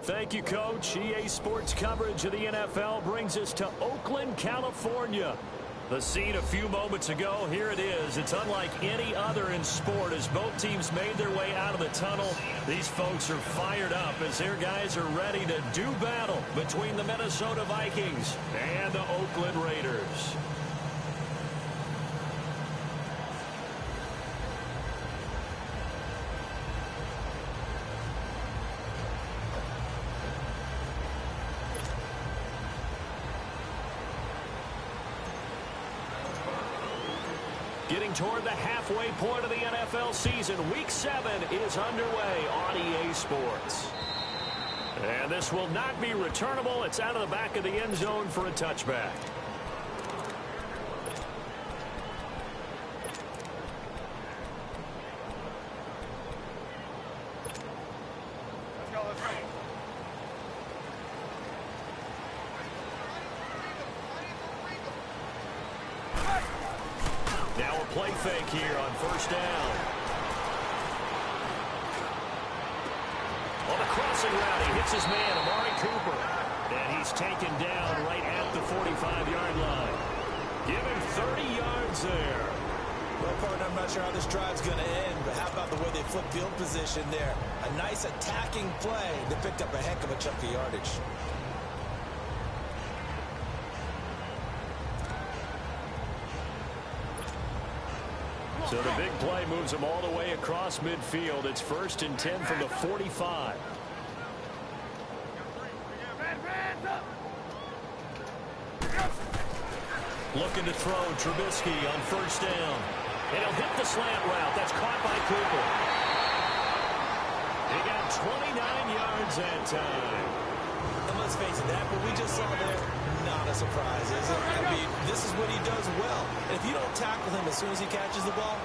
Thank you, Coach. EA Sports coverage of the NFL brings us to Oakland, California. The scene a few moments ago, here it is. It's unlike any other in sport as both teams made their way out of the tunnel. These folks are fired up as their guys are ready to do battle between the Minnesota Vikings and the Oakland Raiders. Getting toward the halfway point of the NFL season, Week 7 is underway on EA Sports. And this will not be returnable. It's out of the back of the end zone for a touchback. Now a play fake here on first down. On the crossing route, he hits his man, Amari Cooper. And he's taken down right at the 45-yard line. Give him 30 yards there. Well, partner, I'm not sure how this drive's going to end, but how about the way they flip field position there? A nice attacking play that picked up a heck of a chunk of yardage. So the big play moves them all the way across midfield. It's 1st and 10 from the 45. Looking to throw Trubisky on first down. And he'll hit the slant route. That's caught by Cooper. He got 29 yards that time. And let's face it, that what we just saw there, not a surprise, is it? I mean, this is what he does well. And if you don't tackle him as soon as he catches the ball,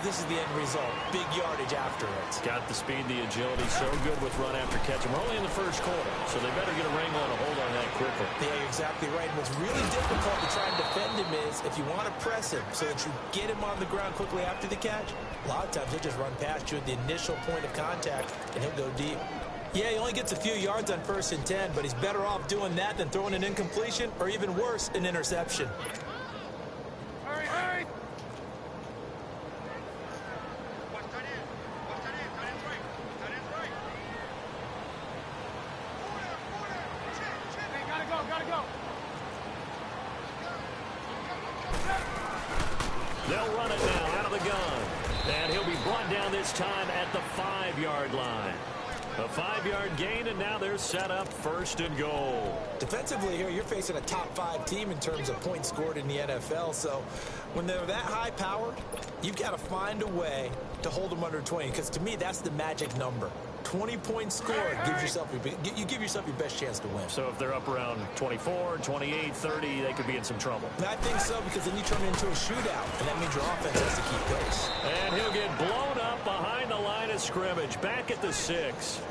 this is the end result. Big yardage after it. Got the speed, the agility, so good with run after catch. And we're only in the first quarter, so they better get a wrangle and a hold on that quickly. Yeah, you're exactly right. And what's really difficult to try and defend him is if you want to press him so that you get him on the ground quickly after the catch, a lot of times he'll just run past you at the initial point of contact, and he'll go deep. Yeah, he only gets a few yards on 1st and 10, but he's better off doing that than throwing an incompletion or even worse, an interception. Hurry, hurry! Hey, gotta go! They'll run it now out of the gun. And he'll be brought down this time at the 5-yard line. A 5-yard gain, and now they're set up 1st and goal. Defensively here, you're facing a top 5 team in terms of points scored in the NFL. So when they're that high powered, you've got to find a way to hold them under 20. Because to me, that's the magic number. 20 points scored, you give yourself your best chance to win. So if they're up around 24, 28, 30, they could be in some trouble. I think so, because then you turn it into a shootout, and that means your offense has to keep pace. And he'll get blown up behind the line of scrimmage, back at the 6.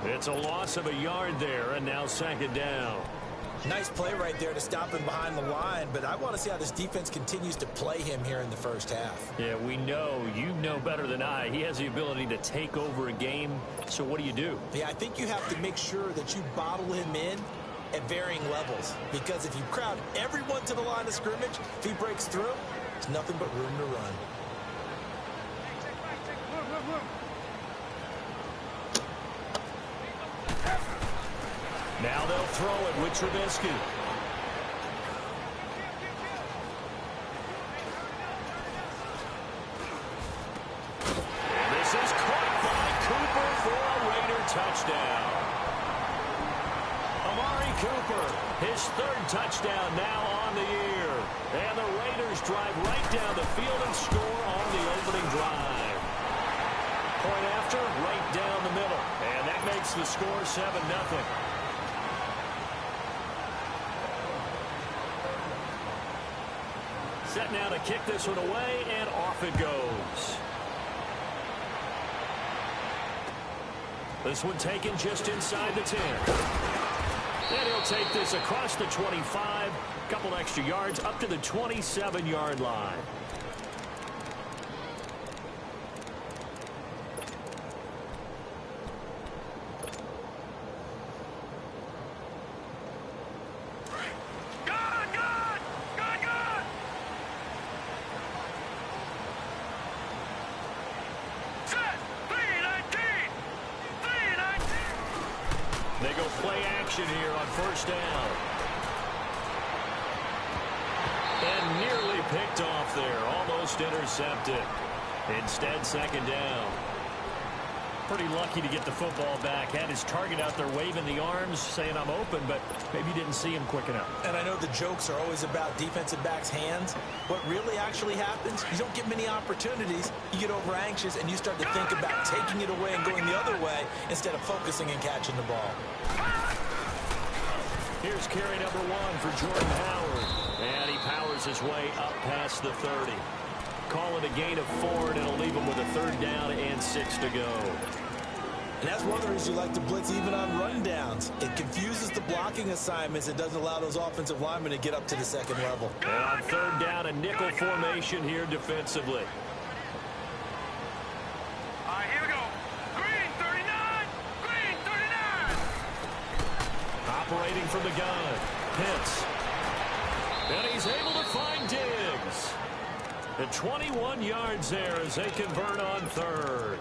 It's a loss of a yard there, and now 2nd down. Nice play right there to stop him behind the line, but I want to see how this defense continues to play him here in the first half. Yeah, we know, you know better than I, he has the ability to take over a game, so what do? Yeah, I think you have to make sure that you bottle him in at varying levels, because if you crowd everyone to the line of scrimmage, if he breaks through, there's nothing but room to run. Now they'll throw it with Trubisky. This is caught by Cooper for a Raider touchdown. Amari Cooper, his 3rd touchdown now on the year. And the Raiders drive right down the field and score on the opening drive. Point after, right down the middle. And that makes the score 7-0. Set now to kick this one away, and off it goes. This one taken just inside the 10. And he'll take this across the 25, couple extra yards up to the 27-yard line. action here on first down. And nearly picked off there. Almost intercepted. Instead, second down. Pretty lucky to get the football back. Had his target out there waving the arms, saying I'm open, but maybe didn't see him quick enough. And I know the jokes are always about defensive backs' hands. What really actually happens, you don't get many opportunities. You get over anxious, and you start to think about taking it away and going the other way instead of focusing and catching the ball. Here's carry number 1 for Jordan Howard. And he powers his way up past the 30. Call it a gain of 4, and it'll leave him with a third down and 6 to go. And that's one of the reasons you like to blitz even on rundowns. It confuses the blocking assignments. It doesn't allow those offensive linemen to get up to the second level. And on third down, a nickel formation here defensively. All right, here we go. Green 39. Green 39. Operating from the gun. Pitts. And he's able to find Diggs. At 21 yards there as they convert on third.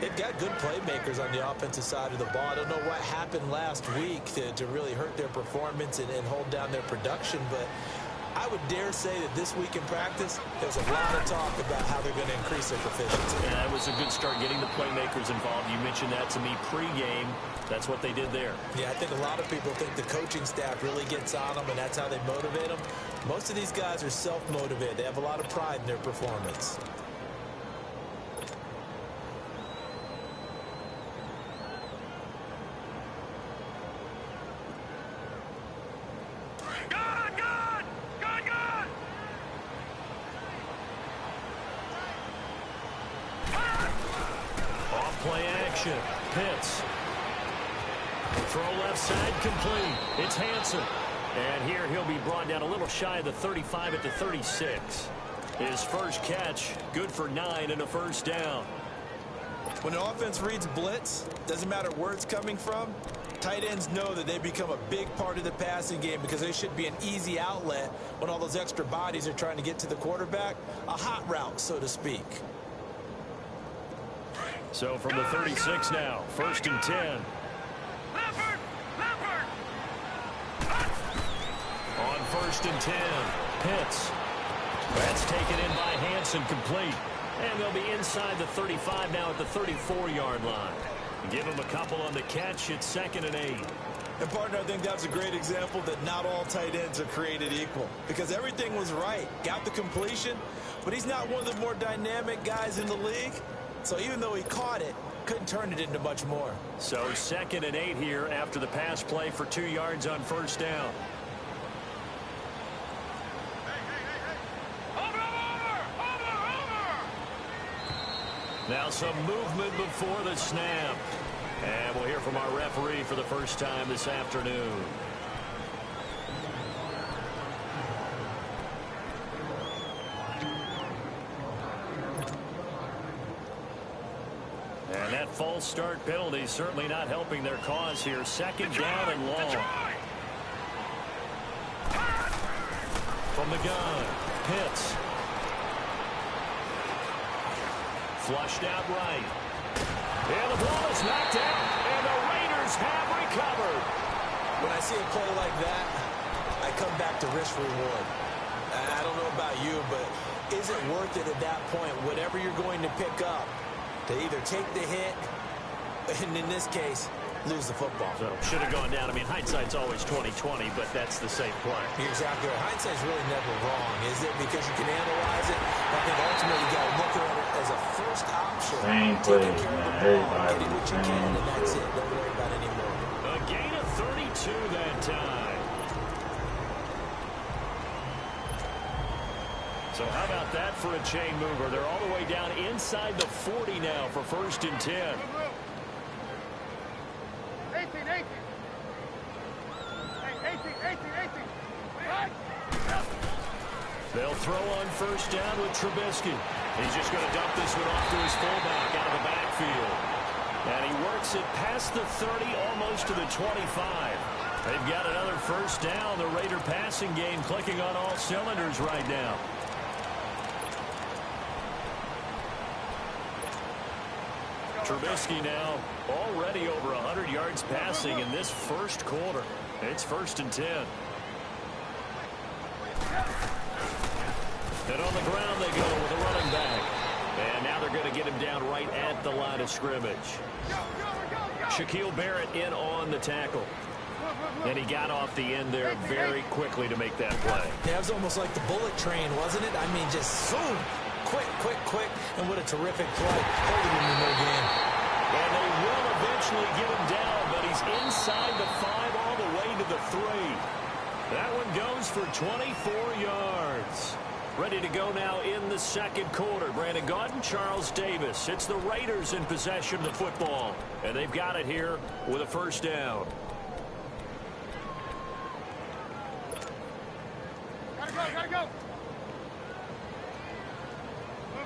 They've got good playmakers on the offensive side of the ball. I don't know what happened last week to really hurt their performance and hold down their production, but I would dare say that this week in practice, there's a lot of talk about how they're going to increase their proficiency. Yeah, it was a good start getting the playmakers involved. You mentioned that to me pregame. That's what they did there. Yeah, I think a lot of people think the coaching staff really gets on them, and that's how they motivate them. Most of these guys are self-motivated. They have a lot of pride in their performance. Play action. Pitts. Throw left side complete. It's Hansen. And here he'll be brought down a little shy of the 35 at the 36. His first catch, good for 9 and a first down. When the offense reads blitz, doesn't matter where it's coming from, tight ends know that they become a big part of the passing game because they should be an easy outlet when all those extra bodies are trying to get to the quarterback. A hot route, so to speak. So from the 36 now, first and 10. Leopard! Leopard! On first and 10, Pitts. That's taken in by Hansen, complete. And they'll be inside the 35 now at the 34-yard line. Give him a couple on the catch. It's second and 8. And, partner, I think that's a great example that not all tight ends are created equal because everything was right. Got the completion, but he's not one of the more dynamic guys in the league. So even though he caught it, couldn't turn it into much more. So second and 8 here after the pass play for 2 yards on first down. Over! Now some movement before the snap. And we'll hear from our referee for the first time this afternoon. And that false start penalty certainly not helping their cause here. Second down and long. From the gun, Pitts. Flushed out right. And the ball is knocked out, and the Raiders have recovered. When I see a play like that, I come back to risk reward. I don't know about you, but is it worth it at that point, whatever you're going to pick up, to either take the hit, and in this case, lose the football? So should have gone down. I mean, hindsight's always 20/20, but that's the same play. You're exactly right. Hindsight's really never wrong, is it? Because you can analyze it. I think ultimately you got to look at it as a first option. Same Taking plays, care of the man. ball, Everybody getting what you can, and that's it. Don't worry about any more. A gain of 32 that time. So how about that for a chain mover? They're all the way down inside the 40 now for first and 10. 18. Hey, 18. Right. They'll throw on first down with Trubisky. He's just going to dump this one off to his fullback out of the backfield. And he works it past the 30, almost to the 25. They've got another first down. The Raider passing game clicking on all cylinders right now. Trubisky now already over 100 yards passing in this first quarter. It's 1st and 10. And on the ground they go with a running back. And now they're going to get him down right at the line of scrimmage. Shaquille Barrett in on the tackle. And he got off the end there very quickly to make that play. Yeah, it was almost like the bullet train, wasn't it? I mean, just zoom. Quick, quick, quick. And what a terrific play. Holding him in no gain. And they will eventually get him down, but he's inside the 5 all the way to the 3. That one goes for 24 yards. Ready to go now in the second quarter. Brandon Gaudin, Charles Davis. It's the Raiders in possession of the football. And they've got it here with a first down. Gotta go.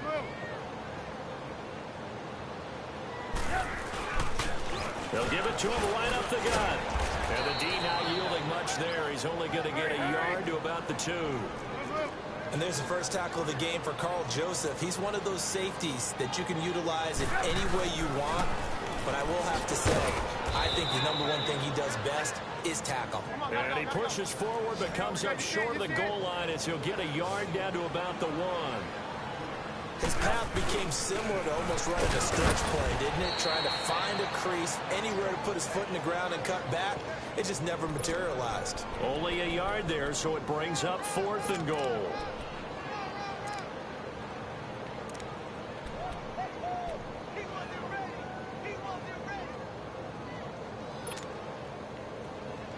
Move. They'll give it to him right up the gut. And the D not yielding much there. He's only going to get a yard to about the 2. And there's the first tackle of the game for Carl Joseph. He's one of those safeties that you can utilize in any way you want. But I will have to say, I think the number one thing he does best is tackle. And he pushes forward but comes up short of the goal line as he'll get a yard down to about the 1. His path became similar to almost running a stretch play, didn't it? Trying to find a crease, anywhere to put his foot in the ground and cut back. It just never materialized. Only a yard there, so it brings up 4th and goal.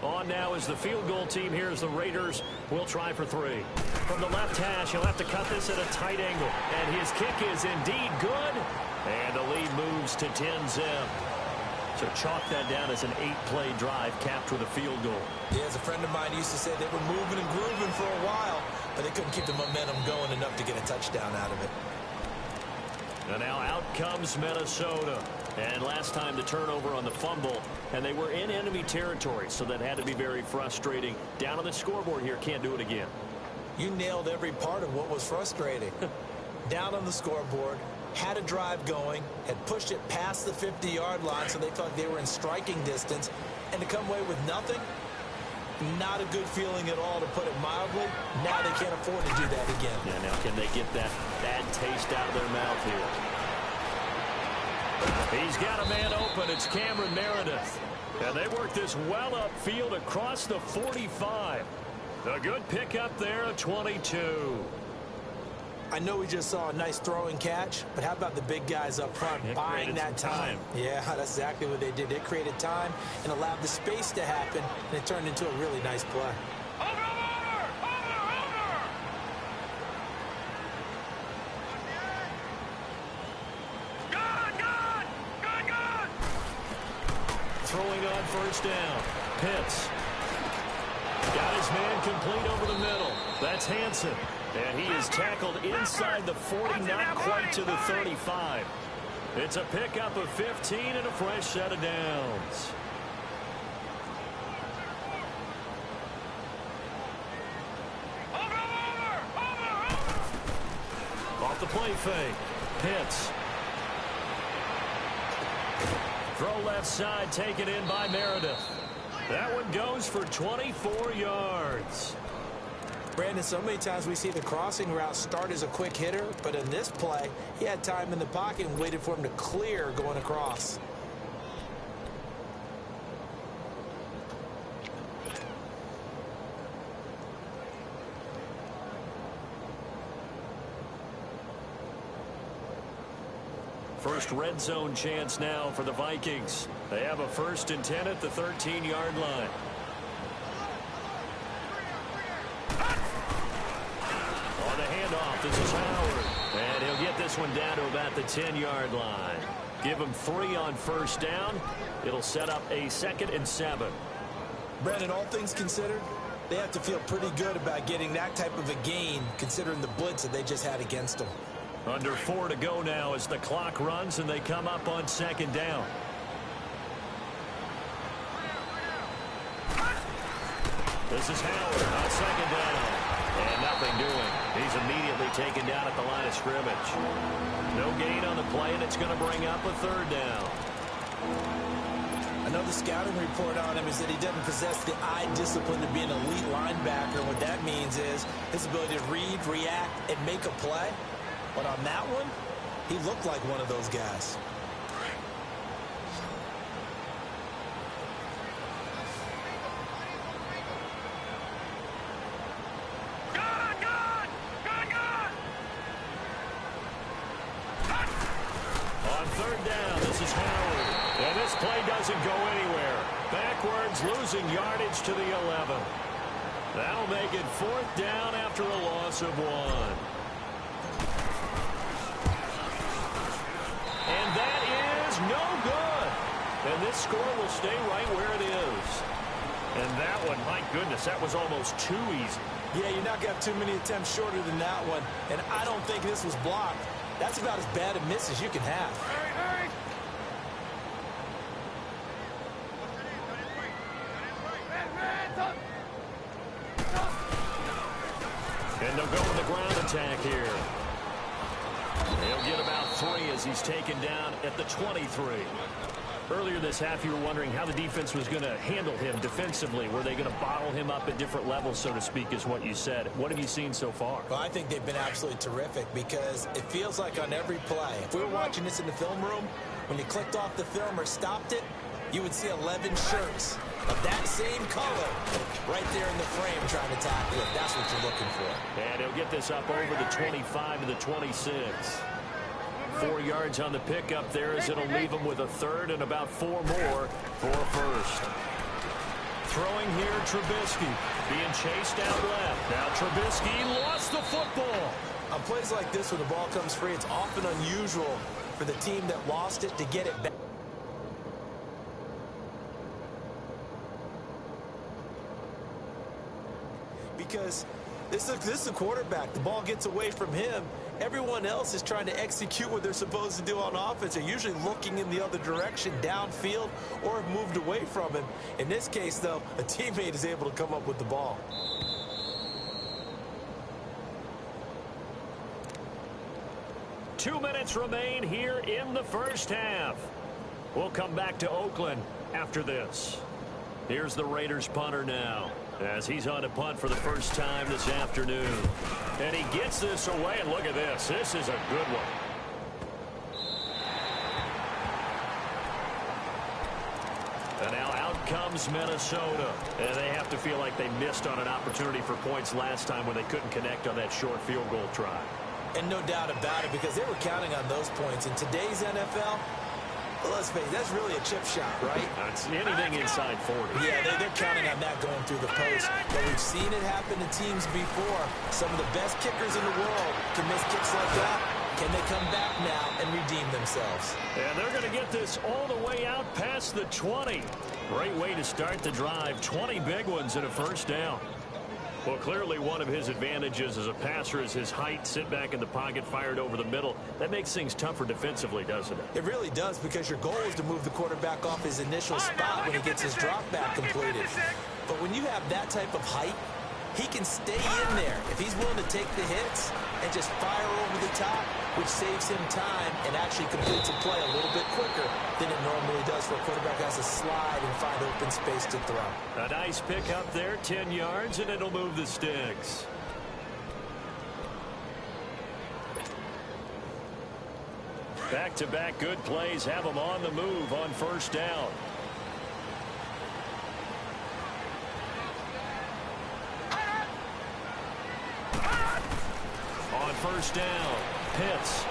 On now is the field goal team here as the Raiders will try for 3. From the left hash, he'll have to cut this at a tight angle. And his kick is indeed good. And the lead moves to 10-zip. So chalk that down as an 8-play drive capped with a field goal. Yeah, as a friend of mine used to say, they were moving and grooving for a while, but they couldn't keep the momentum going enough to get a touchdown out of it. And now out comes Minnesota. And last time the turnover on the fumble, and they were in enemy territory, so that had to be very frustrating. Down on the scoreboard here, can't do it again. You nailed every part of what was frustrating. Down on the scoreboard, had a drive going, had pushed it past the 50-yard line, so they thought they were in striking distance, and to come away with nothing, not a good feeling at all, to put it mildly. Now they can't afford to do that again. Yeah, now can they get that bad taste out of their mouth here? He's got a man open. It's Cameron Meredith. And they work this well upfield across the 45. A good pickup there at 22. I know we just saw a nice throwing catch, but how about the big guys up front buying that time? Yeah, that's exactly what they did. They created time and allowed the space to happen, and it turned into a really nice play. Over! Good! Throwing on first down. Pitts. Got his man complete over the middle. That's Hansen. And he is tackled inside the 40, not quite to the 35. It's a pickup of 15 and a fresh set of downs. Off the play fake. Pitts. Throw left side, taken in by Meredith. That one goes for 24 yards. Brandon, so many times we see the crossing route start as a quick hitter, but in this play, he had time in the pocket and waited for him to clear going across. First red zone chance now for the Vikings. They have a 1st and 10 at the 13-yard line. On the handoff, this is Howard. And he'll get this one down to about the 10-yard line. Give him 3 on first down. It'll set up a 2nd and 7. Brandon, all things considered, they have to feel pretty good about getting that type of a gain, considering the blitz that they just had against them. Under 4 to go now as the clock runs and they come up on 2nd down. This is Howard on 2nd down. And nothing doing. He's immediately taken down at the line of scrimmage. No gain on the play, and it's going to bring up a third down. I know the scouting report on him is that he doesn't possess the eye discipline to be an elite linebacker. What that means is his ability to read, react, and make a play. But on that one, he looked like one of those guys. Play doesn't go anywhere. Backwards, losing yardage to the 11. That'll make it 4th down after a loss of 1. And that is no good. And this score will stay right where it is. And that one, my goodness, that was almost too easy. Yeah, you're not going to have too many attempts shorter than that one. And I don't think this was blocked. That's about as bad a miss as you can have. And they'll go with the ground attack here. He'll get about 3 as he's taken down at the 23. Earlier this half, you were wondering how the defense was going to handle him defensively. Were they going to bottle him up at different levels, so to speak, is what you said. What have you seen so far? Well, I think they've been absolutely terrific because it feels like on every play, if we were watching this in the film room, when you clicked off the film or stopped it, you would see 11 shirts of that same color right there in the frame trying to tackle it. That's what you're looking for. And he'll get this up over the 25 to the 26. 4 yards on the pickup there as it'll leave him with a third and about 4 more for a first. Throwing here, Trubisky being chased out left. Now Trubisky lost the football. On plays like this where the ball comes free, it's often unusual for the team that lost it to get it back. Because this is a quarterback. The ball gets away from him. Everyone else is trying to execute what they're supposed to do on offense. They're usually looking in the other direction, downfield, or have moved away from him. In this case, though, a teammate is able to come up with the ball. Two minutes remain here in the first half. We'll come back to Oakland after this. Here's the Raiders punter now, as he's on to punt for the first time this afternoon. And he gets this away, and look at this. This is a good one. And now out comes Minnesota. And they have to feel like they missed on an opportunity for points last time when they couldn't connect on that short field goal try. And no doubt about it, because they were counting on those points. In today's NFL, well, let's face it, that's really a chip shot, right? That's anything inside 40. Yeah, they're counting on that going through the post. But we've seen it happen to teams before. Some of the best kickers in the world can miss kicks like that. Can they come back now and redeem themselves? And they're going to get this all the way out past the 20. Great way to start the drive. 20 big ones and a first down. Well, clearly one of his advantages as a passer is his height. Sit back in the pocket, fired over the middle. That makes things tougher defensively, doesn't it? It really does, because your goal is to move the quarterback off his initial spot when he gets his drop back completed. But when you have that type of height, he can stay in there if he's willing to take the hits and just fire over the top, which saves him time and actually completes a play a little bit quicker than it normally does for a quarterback who has to slide and find open space to throw. A nice pick up there, 10 yards, and it'll move the sticks. Back-to-back good plays have them on the move on first down. On first down, Pitts.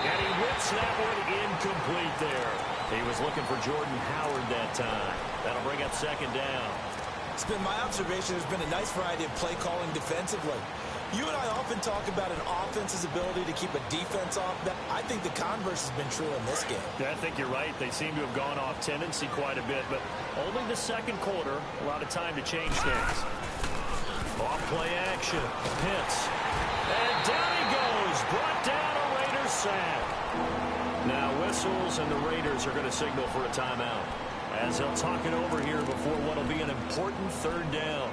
And he whips that one incomplete there. He was looking for Jordan Howard that time. That'll bring up second down. It's been my observation there's been a nice variety of play calling defensively. You and I often talk about an offense's ability to keep a defense off. I think the converse has been true in this game. Yeah, I think you're right. They seem to have gone off tendency quite a bit, but only the second quarter, a lot of time to change things. Off play action, Pitts. And down he goes, brought down a Raiders sack. Now whistles, and the Raiders are going to signal for a timeout, as they'll talk it over here before what will be an important third down.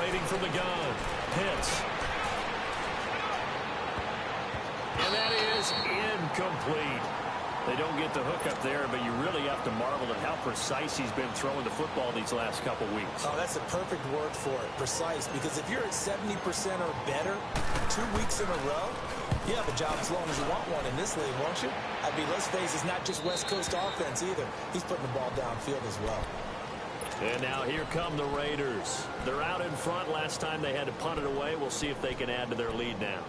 waiting from the gun. Pitts. And that is incomplete. They don't get the hook up there, but you really have to marvel at how precise he's been throwing the football these last couple weeks. Oh, that's a perfect word for it, precise, because if you're at 70% or better 2 weeks in a row, you have a job as long as you want one in this league, won't you? I mean, let's face it, it's not just West Coast offense either. He's putting the ball downfield as well. And now here come the Raiders. They're out in front. Last time they had to punt it away. We'll see if they can add to their lead now.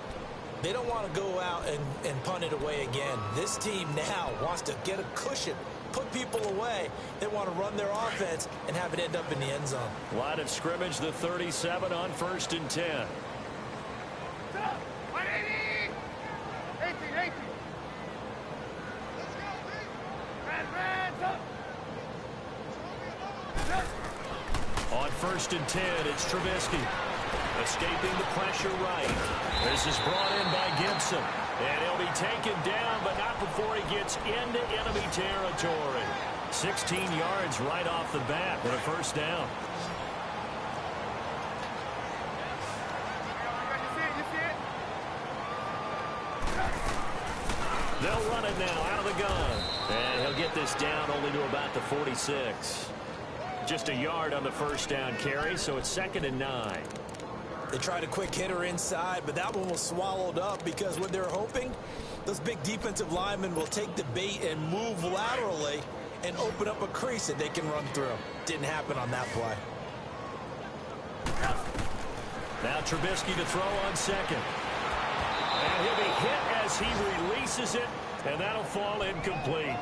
They don't want to go out and punt it away again. This team now wants to get a cushion, put people away. They want to run their offense and have it end up in the end zone. Line of scrimmage, the 37 on 1st and 10. 180! 18. Let's go, Hands up! On 1st and 10, it's Trubisky. Escaping the pressure right. This is brought in by Gibson. And he'll be taken down, but not before he gets into enemy territory. 16 yards right off the bat for a first down. You see it? They'll run it now out of the gun. And he'll get this down only to about the 46. Just a yard on the first down carry, so it's 2nd and 9. They tried a quick hitter inside, but that one was swallowed up because what they're hoping, those big defensive linemen will take the bait and move laterally and open up a crease that they can run through. Didn't happen on that play. Now Trubisky to throw on second. And he'll be hit as he releases it, and that'll fall incomplete.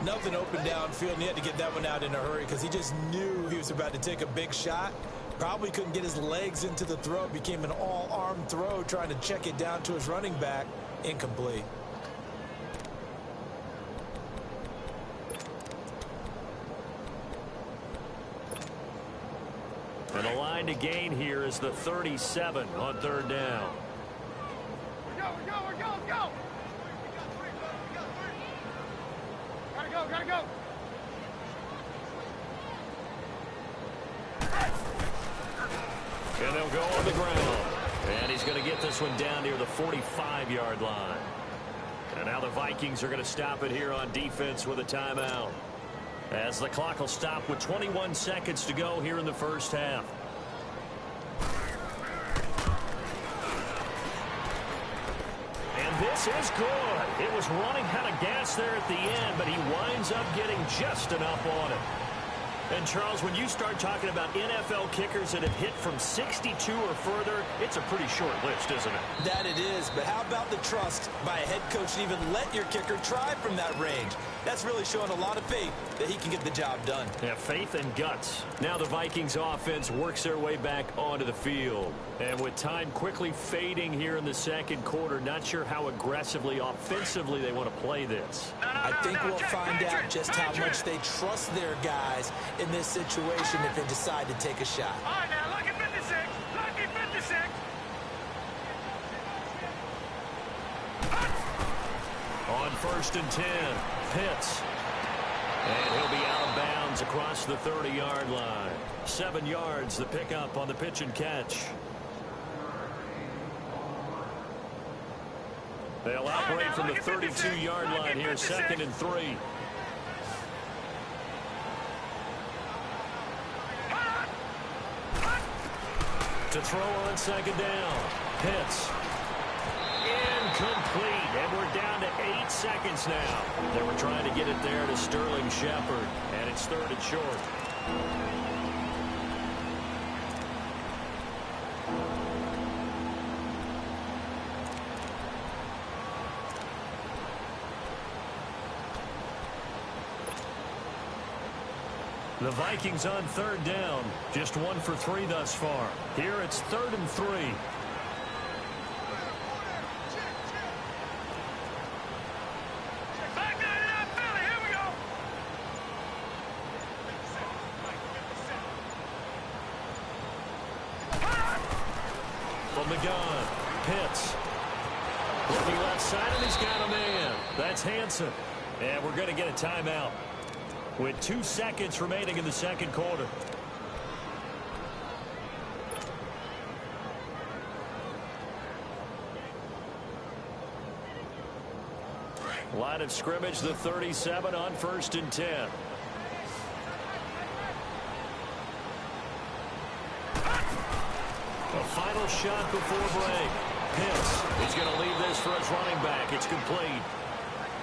Nothing open downfield, and he had to get that one out in a hurry because he just knew he was about to take a big shot. Probably couldn't get his legs into the throw. Became an all-arm throw trying to check it down to his running back. Incomplete. And the line to gain here is the 37 on 3rd down. We're go! Let's go! Gotta go! And they'll go on the ground. And he's going to get this one down near the 45-yard line. And now the Vikings are going to stop it here on defense with a timeout. As the clock will stop with 21 seconds to go here in the first half. And this is good. It was running out of gas there at the end, but he winds up getting just enough on it. And, Charles, when you start talking about NFL kickers that have hit from 62 or further, it's a pretty short list, isn't it? That it is, but how about the trust by a head coach to even let your kicker try from that range? That's really showing a lot of faith that he can get the job done. Yeah, faith and guts. Now the Vikings offense works their way back onto the field. And with time quickly fading here in the second quarter, not sure how aggressively, offensively they want to play this. I think we'll find out just how much they trust their guys in this situation if they decide to take a shot. All right, now, lucky 56. Lucky 56. On 1st and 10, Pitts. And he'll be out of bounds across the 30-yard line. 7 yards, the pickup on the pitch and catch. They'll operate from the 32-yard line here, 2nd and 3. To throw on 2nd down. Pitts. Incomplete. And we're down to 8 seconds now. They were trying to get it there to Sterling Shepard. And it's 3rd and short. The Vikings on 3rd down. Just 1 for 3 thus far. Here it's 3rd and 3. Back down in that Philly. Here we go. From the gun, Pitts. Looking left side, and he's got a man. That's Hansen. And we're going to get a timeout with 2 seconds remaining in the second quarter. Line of scrimmage, the 37 on 1st and 10. A final shot before break. Pitts. He's going to leave this for his running back. It's complete.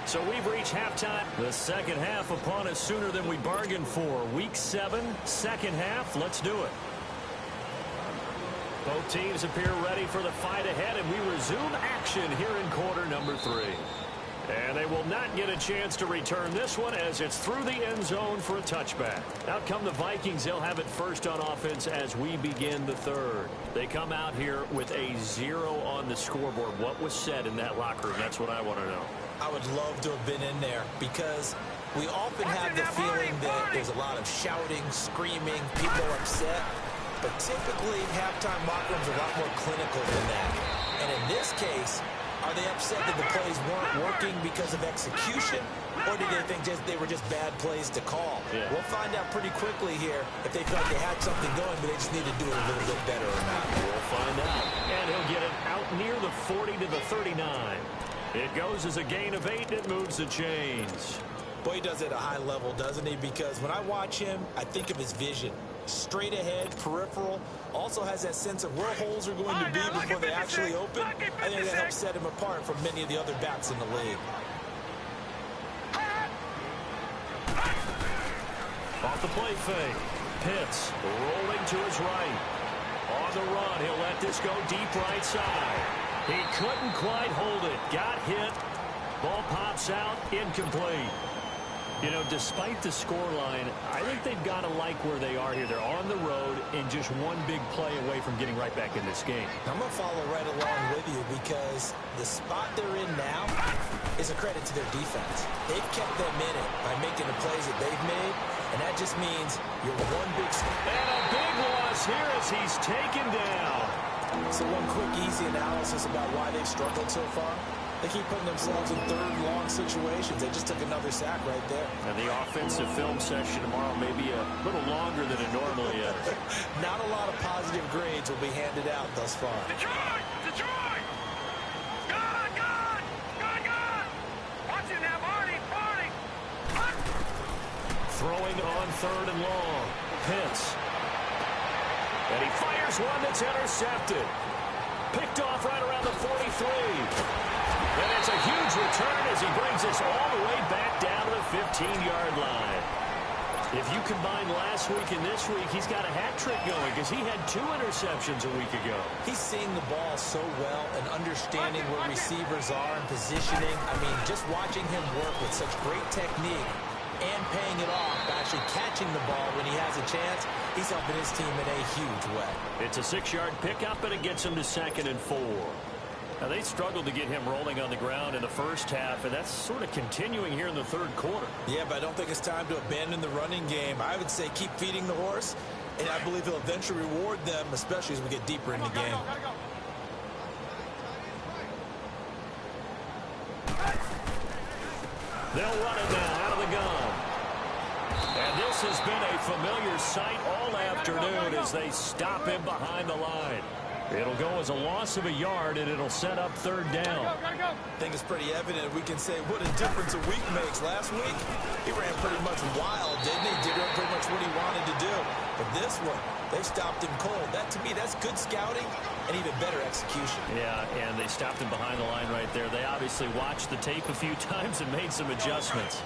So we've reached halftime. The second half upon us sooner than we bargained for. Week 7, second half. Let's do it. Both teams appear ready for the fight ahead, and we resume action here in quarter number 3. And they will not get a chance to return this one as it's through the end zone for a touchback. Out come the Vikings. They'll have it first on offense as we begin the third. They come out here with a 0 on the scoreboard. What was said in that locker room? That's what I want to know. I would love to have been in there because we often have the feeling that there's a lot of shouting, screaming, people upset. But typically, halftime locker rooms are a lot more clinical than that. And in this case, are they upset that the plays weren't working because of execution, or did they think they were just bad plays to call? Yeah. We'll find out pretty quickly here if they felt they had something going, but they just need to do it a little bit better or not. We'll find out. And he'll get it out near the 40 to the 39. It goes as a gain of 8, and it moves the chains. Boy, he does it at a high level, doesn't he? Because when I watch him, I think of his vision. Straight ahead, peripheral, also has that sense of where holes are going to be before they actually open. I think that helps set him apart from many of the other backs in the league. Off the play fake. Pitts rolling to his right. On the run, he'll let this go deep right side. He couldn't quite hold it. Got hit. Ball pops out. Incomplete. You know, despite the scoreline, I think they've got to like where they are here. They're on the road and just one big play away from getting right back in this game. I'm going to follow right along with you because the spot they're in now is a credit to their defense. They've kept them in it by making the plays that they've made, and that just means you're one big step. And a big loss here as he's taken down. So one quick, easy analysis about why they've struggled so far. They keep putting themselves in third and long situations. They just took another sack right there. And the offensive film session tomorrow may be a little longer than it normally is. Not a lot of positive grades will be handed out thus far. Detroit! Detroit! Gone! Gone! Gone! Gone! Watch it now, Barney! Barney! Throwing on third and long. Pitts. And he fires one that's intercepted. Picked off right around the 43. And it's a huge return as he brings us all the way back down to the 15-yard line. If you combine last week and this week, he's got a hat trick going because he had 2 interceptions a week ago. He's seeing the ball so well and understanding where receivers are and positioning. I mean, just watching him work with such great technique and paying it off, actually catching the ball when he has a chance, he's helping his team in a huge way. It's a 6-yard pickup, and it gets him to 2nd and 4. Now, they struggled to get him rolling on the ground in the first half, and that's sort of continuing here in the third quarter. Yeah, but I don't think it's time to abandon the running game. I would say keep feeding the horse, and I believe he'll eventually reward them, especially as we get deeper in the game. They'll run it now out of the gun. And this has been a familiar sight all afternoon as they stop him behind the line. It'll go as a loss of a yard, and it'll set up third down. I think it's pretty evident we can say what a difference a week makes. Last week, he ran pretty much wild, didn't he? Did pretty much what he wanted to do. But this one, they stopped him cold. That, to me, that's good scouting and even better execution. Yeah, and they stopped him behind the line right there. They obviously watched the tape a few times and made some adjustments.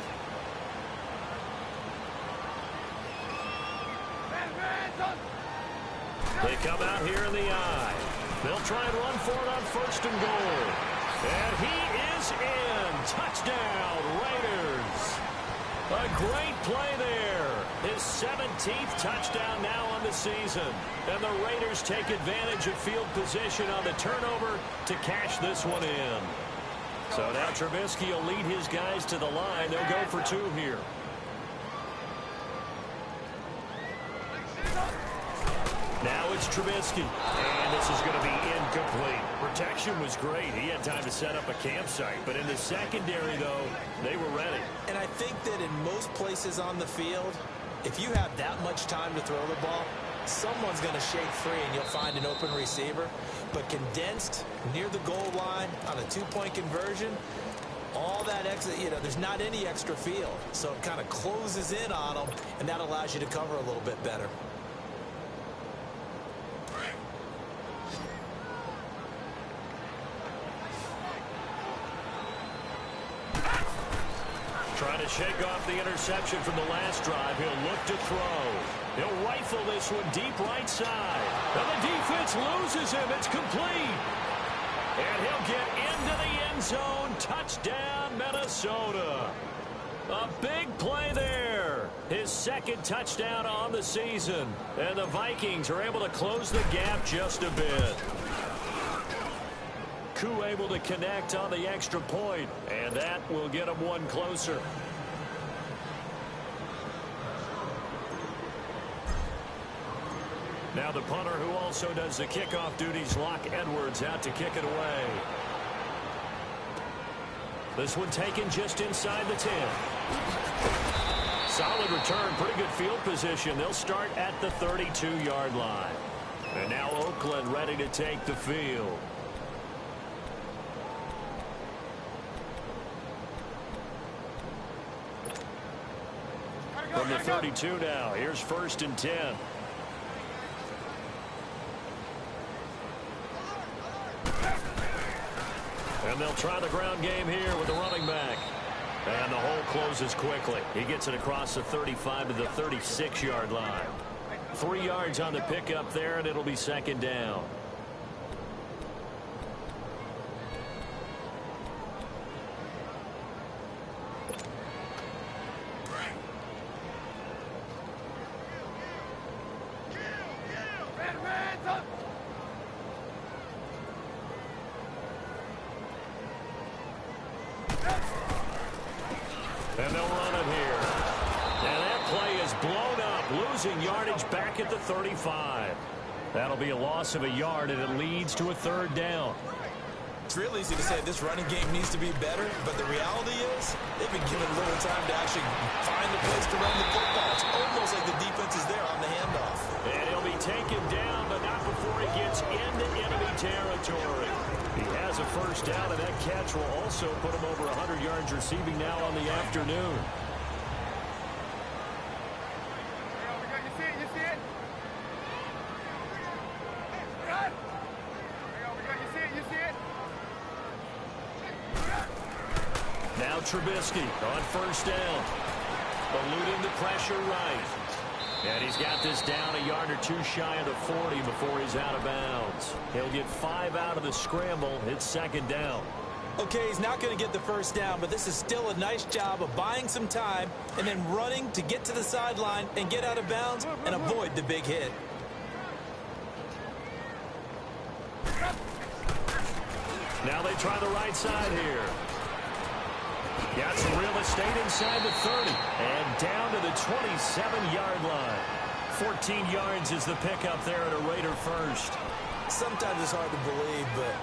They come out here in the eye. They'll try and run for it on 1st and goal. And he is in. Touchdown, Raiders. A great play there. His 17th touchdown now on the season. And the Raiders take advantage of field position on the turnover to cash this one in. So now Trubisky will lead his guys to the line. They'll go for 2 here. Now it's Trubisky, and this is going to be incomplete. Protection was great. He had time to set up a campsite, but in the secondary, though, they were ready. And I think that in most places on the field, if you have that much time to throw the ball, someone's going to shake free and you'll find an open receiver. But condensed near the goal line on a 2-point conversion, all that extra, there's not any extra field. So it kind of closes in on them, and that allows you to cover a little bit better. Trying to shake off the interception from the last drive. He'll look to throw. He'll rifle this one deep right side. And the defense loses him. It's complete. And he'll get into the end zone. Touchdown, Minnesota. A big play there. His second touchdown on the season. And the Vikings are able to close the gap just a bit. Koo able to connect on the extra point, and that will get him one closer. Now the punter, who also does the kickoff duties, Locke Edwards, out to kick it away. This one taken just inside the 10. Solid return, pretty good field position. They'll start at the 32-yard line. And now Oakland ready to take the field. From the 32 now, here's 1st and 10. And they'll try the ground game here with the running back. And the hole closes quickly. He gets it across the 35 to the 36-yard line. 3 yards on the pickup there, and it'll be 2nd down. And they'll run it here. And that play is blown up, losing yardage back at the 35. That'll be a loss of a yard, and it leads to a 3rd down. It's real easy to say this running game needs to be better, but the reality is they've been given little time to actually find the place to run the football. It's almost like the defense is there on the handoff. And he'll be taken down, but not before he gets into enemy territory. He has a 1st down, and that catch will also put him over 100 yards receiving now on the afternoon. You see it? You see it? Now Trubisky on 1st down. Eluding the pressure right. And he's got this down a yard or two shy of the 40 before he's out of bounds. He'll get 5 out of the scramble. It's 2nd down. Okay, he's not going to get the 1st down, but this is still a nice job of buying some time and then running to get to the sideline and get out of bounds and avoid the big hit. Now they try the right side here. Got some real estate inside the 30 and down to the 27-yard line. 14 yards is the pickup there at a Raider 1st. Sometimes it's hard to believe, but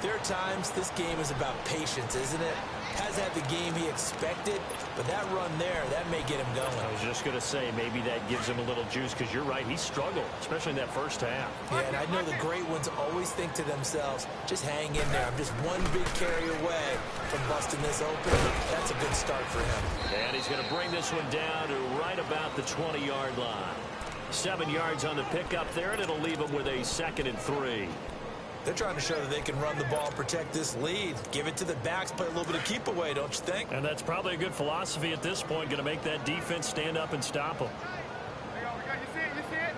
there are times this game is about patience, isn't it? Has had the game he expected, but that run there, that may get him going. I was just going to say, maybe that gives him a little juice, because you're right, he struggled, especially in that 1st half. Yeah, and I know the great ones always think to themselves, just hang in there. I'm just one big carry away from busting this open. That's a good start for him. And he's going to bring this one down to right about the 20-yard line. 7 yards on the pickup there, and it'll leave him with a 2nd and 3. They're trying to show that they can run the ball and protect this lead. Give it to the backs, play a little bit of keep away, don't you think? And that's probably a good philosophy at this point, going to make that defense stand up and stop them. You see it? You see it?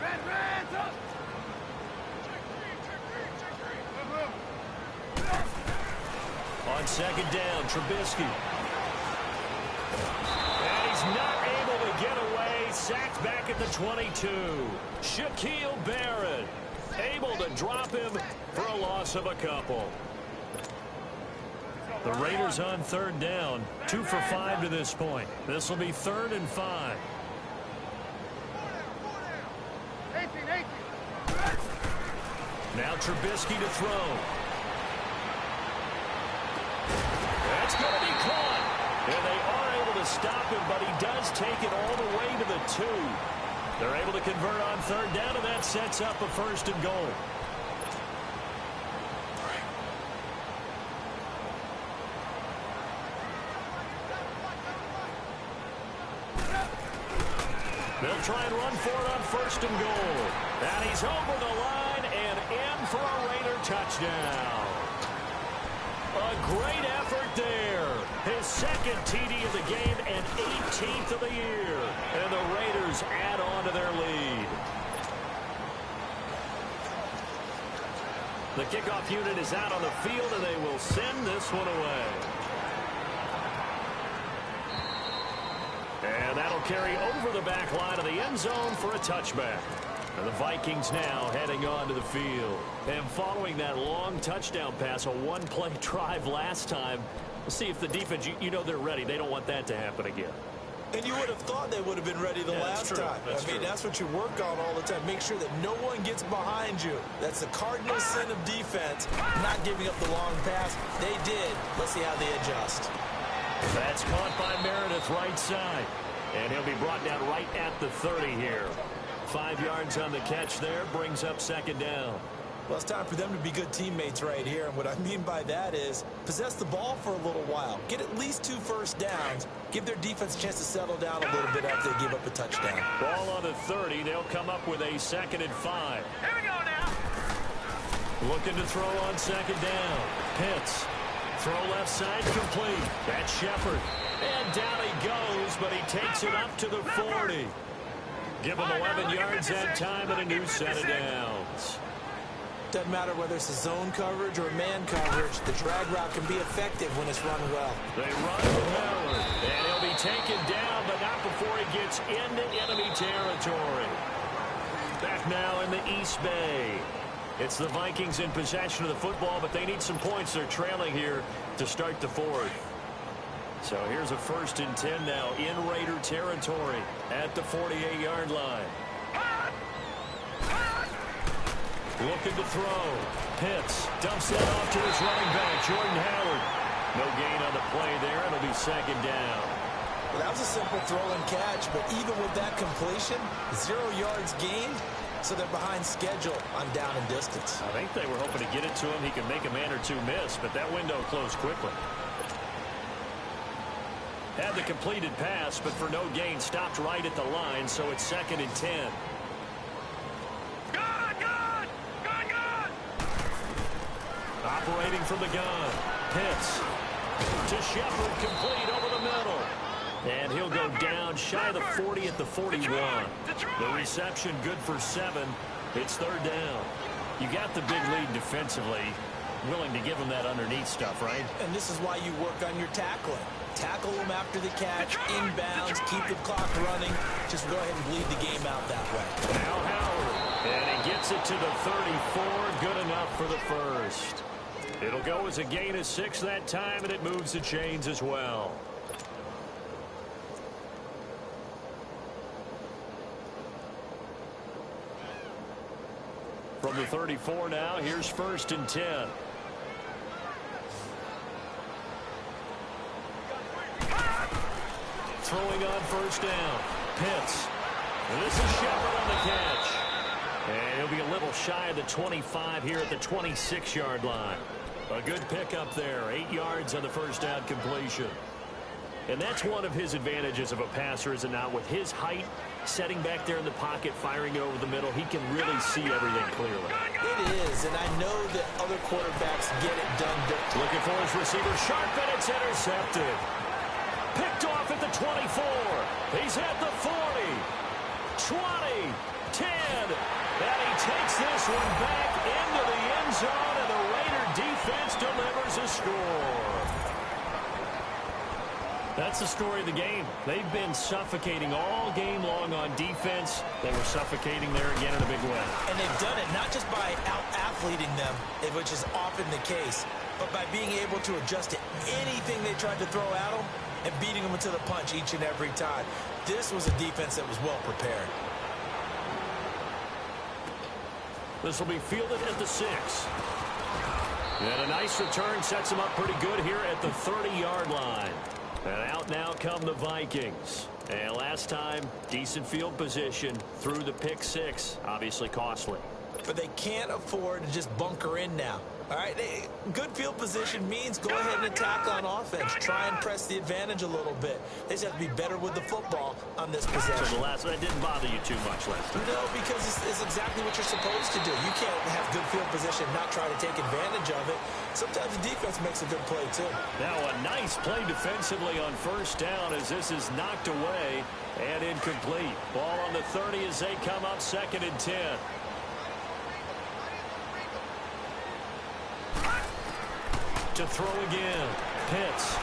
Reds up! On 2nd down, Trubisky. And he's not able to get away. Sacked back at the 22. Shaquille Barrett able to drop him for a loss of a couple. The Raiders on 3rd down. 2 for 5 to this point. This will be 3rd and 5. 18. Now Trubisky to throw. That's going to be caught. And they are able to stop him, but he does take it all the way to the 2. They're able to convert on 3rd down, and that sets up a 1st and goal. They'll try and run for it on 1st and goal. And he's over the line and in for a Raider touchdown. A great effort there. His 2nd TD of the game and 18th of the year. And the Raiders add on to their lead. The kickoff unit is out on the field, and they will send this one away. And that'll carry over the back line of the end zone for a touchback. And the Vikings now heading onto the field. And following that long touchdown pass, a one-play drive last time, we'll see if the defense, you know they're ready. They don't want that to happen again. And you would have thought they would have been ready the last time. That's what you work on all the time. Make sure that no one gets behind you. That's the cardinal sin of defense, not giving up the long pass. They did. Let's see how they adjust. That's caught by Meredith right side. And he'll be brought down right at the 30 here. 5 yards on the catch there, brings up 2nd down. Well, it's time for them to be good teammates right here. And what I mean by that is possess the ball for a little while. Get at least 2 first downs. Give their defense a chance to settle down a little bit after they give up a touchdown. Ball on the 30. They'll come up with a 2nd and 5. Here we go now. Looking to throw on 2nd down. Pitts. Throw left side complete. That's Shepard. And down he goes, but he takes it up to the 40. Give him 11 yards that time and a new set of downs. Doesn't matter whether it's a zone coverage or man coverage. The drag route can be effective when it's run well. They run with Howard, and he'll be taken down, but not before he gets into enemy territory. Back now in the East Bay. It's the Vikings in possession of the football, but they need some points. They're trailing here to start the 4th. So here's a 1st and 10 now in Raider territory at the 48-yard line. Looking to throw. Pitts dumps that off to his running back, Jordan Howard. No gain on the play there. It'll be 2nd down. Well, that was a simple throw and catch, but even with that completion, 0 yards gained, so they're behind schedule on down and distance. I think they were hoping to get it to him. He could make a man or two miss, but that window closed quickly. Had the completed pass, but for no gain, stopped right at the line, so it's 2nd and 10. Operating from the gun. Pitts to Shepard, complete over the middle. And he'll go down shy of the 40 at the 41. The reception good for 7. It's 3rd down. You got the big lead defensively. Willing to give him that underneath stuff, right? And this is why you work on your tackling. Tackle them after the catch, inbounds, keep the clock running. Just go ahead and bleed the game out that way. Now Howard. And he gets it to the 34. Good enough for the 1st. It'll go as a gain of 6 that time, and it moves the chains as well. From the 34 now, here's 1st and 10. Throwing on 1st down. Pitts. And this is Shepard on the catch. And he'll be a little shy of the 25 here at the 26-yard line. A good pickup there. 8 yards on the 1st down completion. And that's one of his advantages of a passer, is it not? With his height, setting back there in the pocket, firing it over the middle, he can really see everything clearly. It is, and I know that other quarterbacks get it done. Looking for his receiver, sharp, and it's intercepted. Picked off at the 24. He's at the 40. 20. 10. And he takes this one back into the end zone, and the Raider defense delivers a score. That's the story of the game. They've been suffocating all game long on defense. They were suffocating there again in a big way. And they've done it not just by out-athleting them, which is often the case, but by being able to adjust to anything they tried to throw at them and beating them to the punch each and every time. This was a defense that was well prepared. This will be fielded at the 6. And a nice return sets him up pretty good here at the 30-yard line. And out now come the Vikings. And last time, decent field position through the pick 6. Obviously costly. But they can't afford to just bunker in now. All right, good field position means go ahead and attack on offense. Try and press the advantage a little bit. They just have to be better with the football on this possession. So the last one, that didn't bother you too much last time. No, because it's exactly what you're supposed to do. You can't have good field position and not try to take advantage of it. Sometimes the defense makes a good play, too. Now a nice play defensively on first down as this is knocked away and incomplete. Ball on the 30 as they come up 2nd and 10. To throw again. Pitts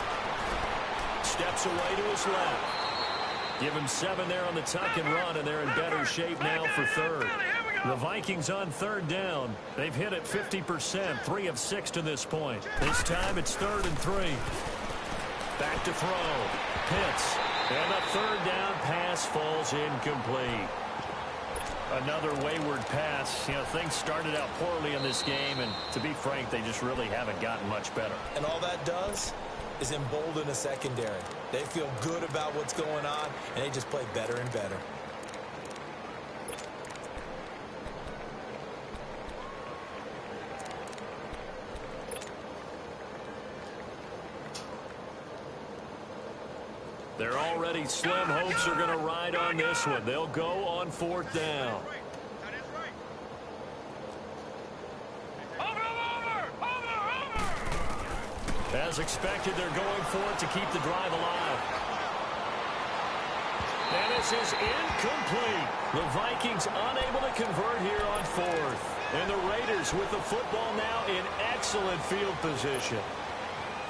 steps away to his left. Give him 7 there on the tuck and run, and they're in better shape now for 3rd. The Vikings on 3rd down. They've hit it 50%, 3 of 6 to this point. This time it's 3rd and 3. Back to throw. Pitts. And a 3rd down pass falls incomplete. Another wayward pass. You know, things started out poorly in this game, and to be frank, they just really haven't gotten much better. And all that does is embolden a secondary. They feel good about what's going on, and they just play better and better. They're already slim hopes are going to ride on this one. They'll go on 4th down. As expected, they're going for it to keep the drive alive. And this is incomplete. The Vikings unable to convert here on 4th. And the Raiders with the football now in excellent field position.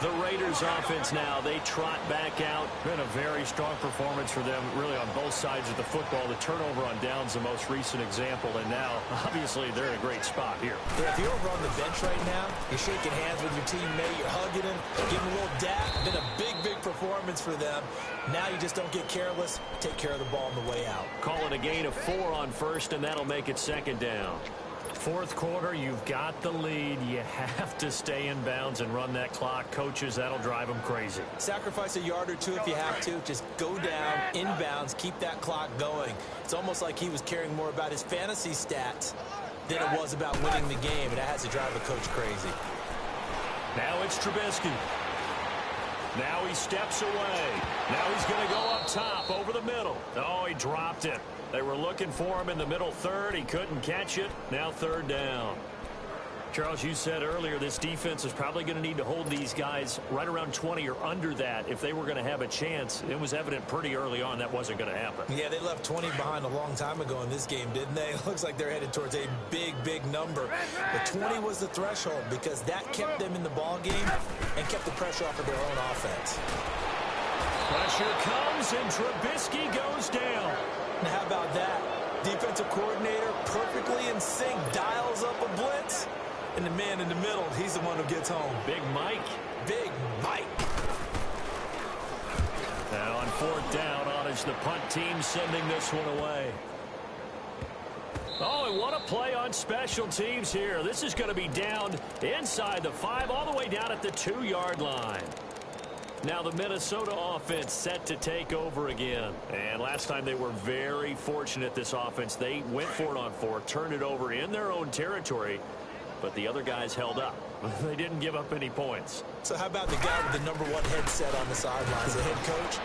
The Raiders offense now, they trot back out. Been a very strong performance for them, really on both sides of the football. The turnover on downs, the most recent example, and now, obviously, they're in a great spot here. Yeah, if you're over on the bench right now, you're shaking hands with your teammate, you're hugging him, giving him a little dap. Been a big, big performance for them. Now you just don't get careless. Take care of the ball on the way out. Call it a gain of 4 on 1st, and that'll make it 2nd down. 4th quarter, you've got the lead. You have to stay in bounds and run that clock. Coaches, that'll drive them crazy. Sacrifice a yard or 2 if you have to. Just go down, in bounds, keep that clock going. It's almost like he was caring more about his fantasy stats than it was about winning the game, and that has to drive a coach crazy. Now it's Trubisky. Now he steps away. Now he's going to go up top over the middle. Oh, he dropped it. They were looking for him in the middle 3rd. He couldn't catch it. Now 3rd down. Charles, you said earlier this defense is probably going to need to hold these guys right around 20 or under that if they were going to have a chance. It was evident pretty early on that wasn't going to happen. Yeah, they left 20 behind a long time ago in this game, didn't they? It looks like they're headed towards a big, big number. But 20 was the threshold because that kept them in the ball game and kept the pressure off of their own offense. Pressure comes and Trubisky goes down. And how about that? Defensive coordinator perfectly in sync, dials up a blitz. And the man in the middle, he's the one who gets home. Big Mike. Big Mike. Now on 4th down, on is the punt team sending this one away. Oh, and what a play on special teams here. This is going to be down inside the 5, all the way down at the 2-yard line. Now the Minnesota offense set to take over again. And last time they were very fortunate, this offense. They went for it on 4, turned it over in their own territory, but the other guys held up. They didn't give up any points. So how about the guy with the #1 headset on the sidelines, the head coach?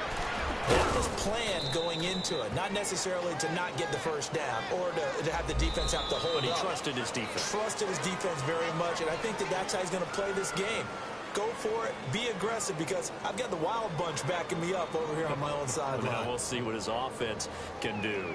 That was planned going into it, not necessarily to not get the 1st down or to have the defense have to hold But he up. trusted his defense. Trusted his defense very much, and I think that's how he's going to play this game. Go for it. Be aggressive because I've got the Wild Bunch backing me up over here on my own sideline. Now we'll see what his offense can do.